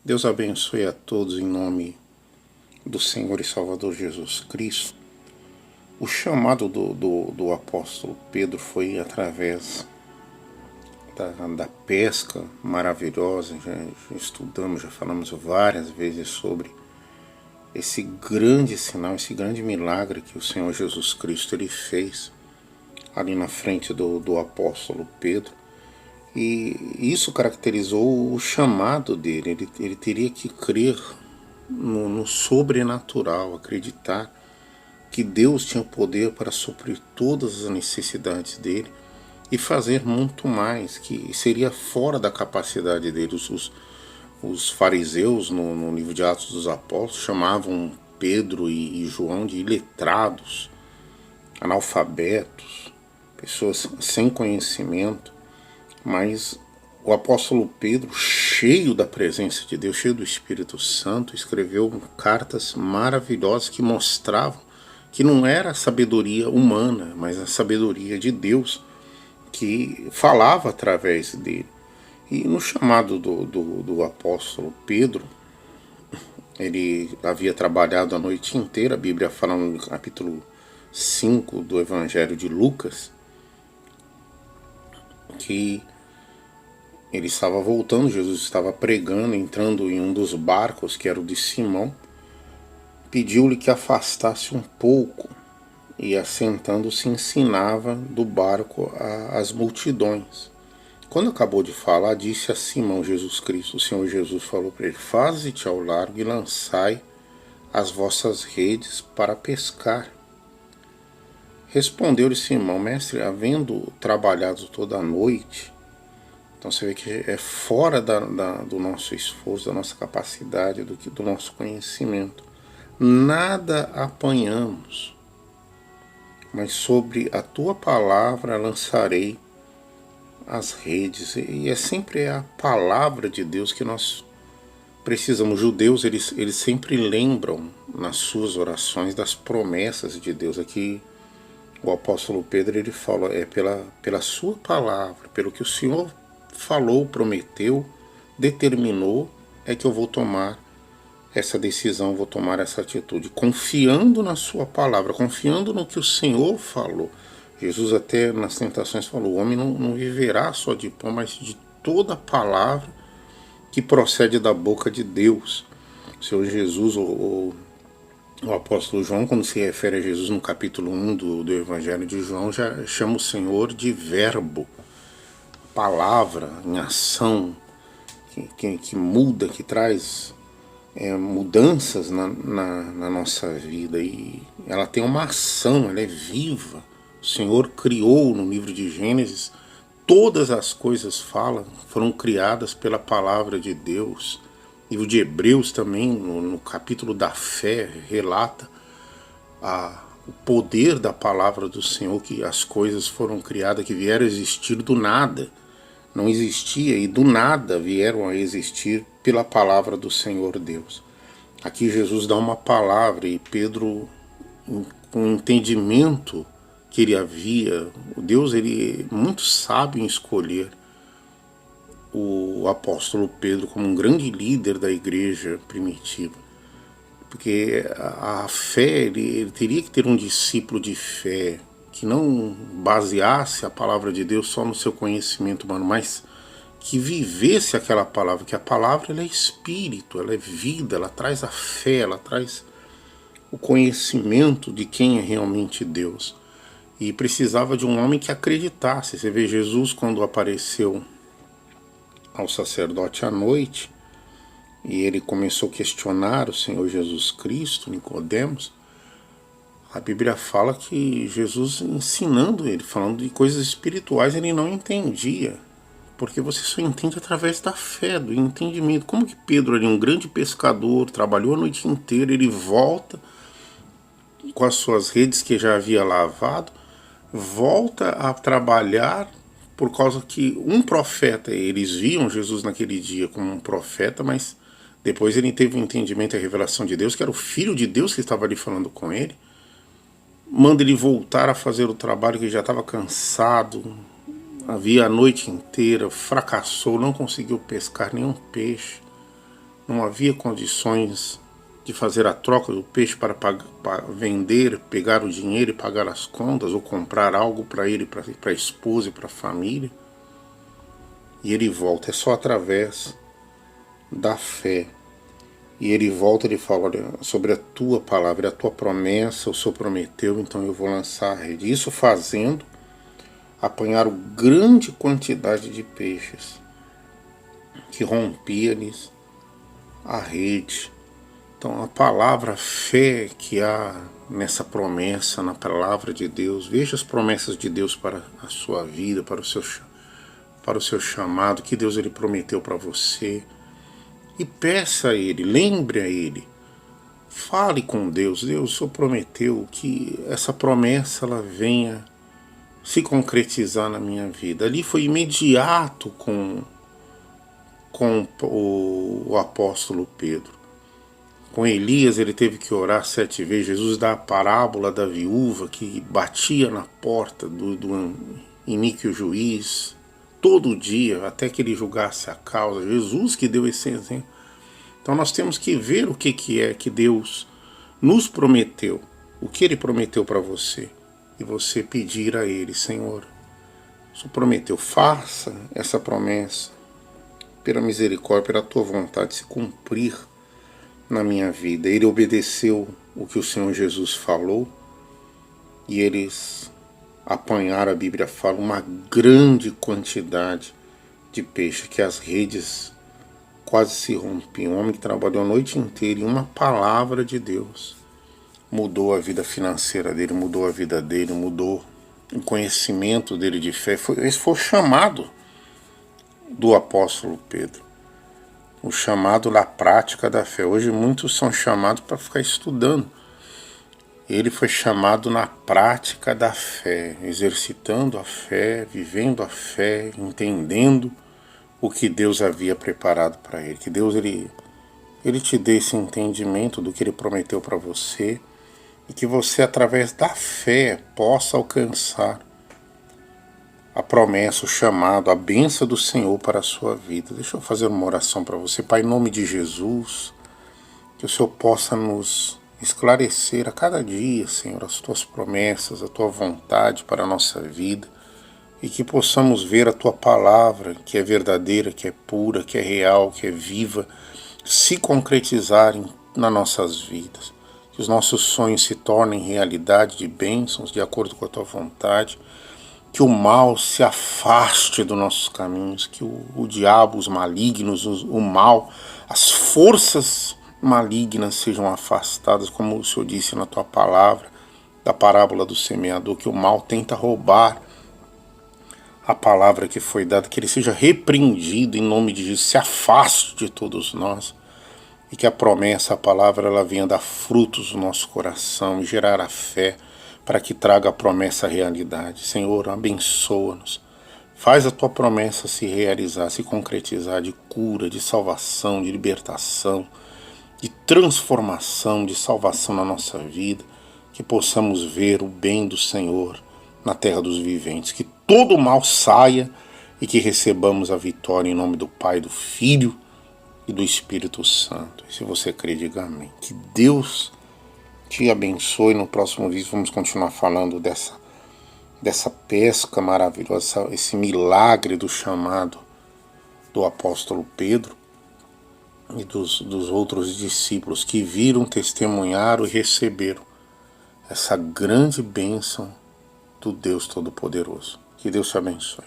Deus abençoe a todos em nome do Senhor e Salvador Jesus Cristo. O chamado do apóstolo Pedro foi através da pesca maravilhosa. Já estudamos, já falamos várias vezes sobre esse grande sinal, esse grande milagre que o Senhor Jesus Cristo ele fez ali na frente do apóstolo Pedro. E isso caracterizou o chamado dele. Ele teria que crer no sobrenatural, acreditar que Deus tinha o poder para suprir todas as necessidades dele e fazer muito mais, que seria fora da capacidade dele. Os fariseus, no livro de Atos dos Apóstolos, chamavam Pedro e João de iletrados, analfabetos, pessoas sem conhecimento. Mas o apóstolo Pedro, cheio da presença de Deus, cheio do Espírito Santo, escreveu cartas maravilhosas que mostravam que não era a sabedoria humana, mas a sabedoria de Deus que falava através dele. E no chamado do apóstolo Pedro, ele havia trabalhado a noite inteira. A Bíblia fala no capítulo 5 do Evangelho de Lucas que ele estava voltando, Jesus estava pregando, entrando em um dos barcos, que era o de Simão, pediu-lhe que afastasse um pouco e, assentando-se, ensinava do barco as multidões. Quando acabou de falar, disse a Simão Jesus Cristo, o Senhor Jesus falou para ele: faze-te ao largo e lançai as vossas redes para pescar. Respondeu-lhe Simão: mestre, havendo trabalhado toda a noite. Então você vê que é fora do nosso esforço, da nossa capacidade, do nosso conhecimento. Nada apanhamos, mas sobre a tua palavra lançarei as redes. E é sempre a palavra de Deus que nós precisamos. Os judeus, eles sempre lembram nas suas orações das promessas de Deus. Aqui o apóstolo Pedro ele fala, é pela sua palavra, pelo que o Senhor falou, prometeu, determinou, é que eu vou tomar essa decisão, vou tomar essa atitude, confiando na sua palavra, confiando no que o Senhor falou. Jesus até nas tentações falou: o homem não viverá só de pão, mas de toda a palavra que procede da boca de Deus. O Senhor Jesus, o apóstolo João, quando se refere a Jesus no capítulo 1 do Evangelho de João, já chama o Senhor de verbo, palavra em ação, que muda, que traz mudanças na nossa vida. E ela tem uma ação, ela é viva. O Senhor criou no livro de Gênesis, todas as coisas foram criadas pela palavra de Deus. O livro de Hebreus também, no capítulo da fé, relata o poder da palavra do Senhor, que as coisas foram criadas, que vieram a existir do nada. Não existia e do nada vieram a existir pela palavra do Senhor Deus. Aqui Jesus dá uma palavra e Pedro, com o entendimento que ele havia, Deus ele é muito sábio em escolher o apóstolo Pedro como um grande líder da igreja primitiva. Porque a fé, ele teria que ter um discípulo de fé, que não baseasse a palavra de Deus só no seu conhecimento humano, mas que vivesse aquela palavra, que a palavra ela é espírito, ela é vida, ela traz a fé, ela traz o conhecimento de quem é realmente Deus. E precisava de um homem que acreditasse. Você vê Jesus quando apareceu ao sacerdote à noite, e ele começou a questionar o Senhor Jesus Cristo, Nicodemos. A Bíblia fala que Jesus ensinando ele, falando de coisas espirituais, ele não entendia. Porque você só entende através da fé, do entendimento. Como que Pedro era um grande pescador, trabalhou a noite inteira, ele volta com as suas redes que já havia lavado, volta a trabalhar por causa que um profeta, eles viam Jesus naquele dia como um profeta, mas depois ele teve o entendimento e a revelação de Deus, que era o Filho de Deus que estava ali falando com ele. Manda ele voltar a fazer o trabalho, que já estava cansado, havia a noite inteira, fracassou, não conseguiu pescar nenhum peixe, não havia condições de fazer a troca do peixe para vender, pegar o dinheiro e pagar as contas, ou comprar algo para ele, para a esposa e para a família. E ele volta, é só através da fé. E ele volta e ele fala, olha, sobre a tua palavra, a tua promessa, o Senhor prometeu, então eu vou lançar a rede. Isso fazendo, apanharam grande quantidade de peixes, que rompia-lhes a rede. Então a palavra fé que há nessa promessa, na palavra de Deus, veja as promessas de Deus para a sua vida, para o seu chamado, que Deus ele prometeu para você. E peça a Ele, lembre a Ele, fale com Deus. Deus, o Senhor prometeu que essa promessa ela venha se concretizar na minha vida. Ali foi imediato com o apóstolo Pedro. Com Elias ele teve que orar 7 vezes. Jesus dá a parábola da viúva que batia na porta do iníquo juiz todo dia, até que ele julgasse a causa. Jesus que deu esse exemplo. Então nós temos que ver o que é que Deus nos prometeu, o que Ele prometeu para você, e você pedir a Ele, Senhor, o Senhor prometeu, faça essa promessa, pela misericórdia, pela Tua vontade se cumprir na minha vida. Ele obedeceu o que o Senhor Jesus falou, e eles apanharam, a Bíblia fala, uma grande quantidade de peixe, que as redes quase se rompiam. Um homem que trabalhou a noite inteira em uma palavra de Deus mudou a vida financeira dele, mudou a vida dele, mudou o conhecimento dele de fé. Esse foi o chamado do apóstolo Pedro, o chamado da prática da fé. Hoje muitos são chamados para ficar estudando. Ele foi chamado na prática da fé, exercitando a fé, vivendo a fé, entendendo o que Deus havia preparado para ele. Que Deus ele te dê esse entendimento do que Ele prometeu para você, e que você, através da fé, possa alcançar a promessa, o chamado, a bênção do Senhor para a sua vida. Deixa eu fazer uma oração para você. Pai, em nome de Jesus, que o Senhor possa nos esclarecer a cada dia, Senhor, as Tuas promessas, a Tua vontade para a nossa vida, e que possamos ver a Tua palavra, que é verdadeira, que é pura, que é real, que é viva, se concretizarem nas nossas vidas. Que os nossos sonhos se tornem realidade de bênçãos, de acordo com a Tua vontade. Que o mal se afaste dos nossos caminhos, que o diabo, os malignos, o mal, as forças malignas sejam afastadas, como o Senhor disse na Tua palavra, da parábola do semeador, que o mal tenta roubar a palavra que foi dada, que ele seja repreendido em nome de Jesus, se afaste de todos nós, e que a promessa, a palavra, ela venha dar frutos no nosso coração e gerar a fé para que traga a promessa à realidade. Senhor, abençoa-nos, faz a Tua promessa se realizar, se concretizar, de cura, de salvação, de libertação, de transformação, de salvação na nossa vida, que possamos ver o bem do Senhor na terra dos viventes, que todo o mal saia e que recebamos a vitória em nome do Pai, do Filho e do Espírito Santo. E se você crê, diga amém. Que Deus te abençoe. No próximo vídeo vamos continuar falando dessa pesca maravilhosa, esse milagre do chamado do apóstolo Pedro e dos outros discípulos que viram, testemunharam e receberam essa grande bênção do Deus Todo-Poderoso. Que Deus te abençoe.